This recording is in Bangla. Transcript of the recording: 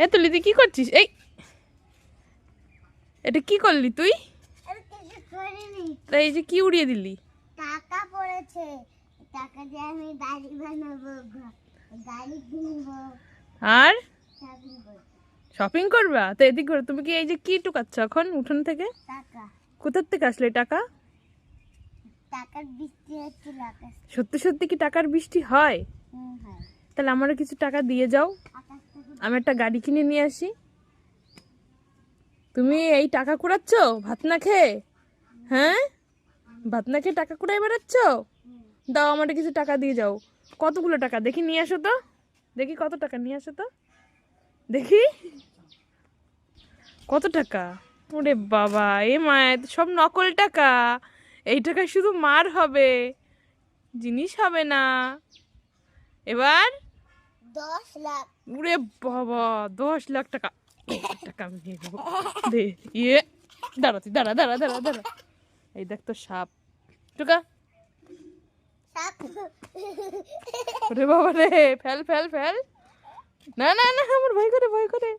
এ তুলি তুই কি করছিস? এটা কি করলি তুই? তাই এই যে কি উড়িয়ে দিলি? টাকা পড়েছে, টাকা দিয়ে আমি বাড়ি বানাবো, গাড়ি কিনবো আর শপিং করবো। শপিং করবা? তো এদিক ঘুরে তুমি কি এই যে কি টুকাচ্ছ এখন উঠোন থেকে? টাকা, কোথার থেকে আসলে এই টাকা? টাকার বৃষ্টি হচ্ছিল আকাশ সত্যি সত্যি কি টাকার বৃষ্টি হয়? হয়। তাহলে আমারও কিছু টাকা দিয়ে যাও, আকাশ থেকে আমি একটা গাড়ি কিনে নিয়ে আসি। তুমি এই টাকা কুড়াচ্ছ ভাত না খেয়ে? হ্যাঁ, ভাত না খেয়ে টাকা কুড়াই বেড়াচ্ছ? দাও আমাকে কিছু টাকা দিয়ে যাও। কতগুলো টাকা দেখি নিয়ে আসো তো, দেখি কত টাকা নিয়ে আসো তো, দেখি কত টাকা। ওরে বাবা, এ মায় সব নকল টাকা। এই টাকায় শুধু মার হবে, জিনিস হবে না। এবার 10 লাখ। ওরে বাবা, 10 লাখ টাকা। টাকা আমি নিয়ে নেবো। দে, ইয়ে দাঁড়া তুই, দাঁড়া দাঁড়া দাঁড়া দাঁড়া। এই দেখ তো সাপ। টুকা। ওরে বাবা রে, ফেল ফেল ফেল। না না না, আমার ভয় করে ভয় করে।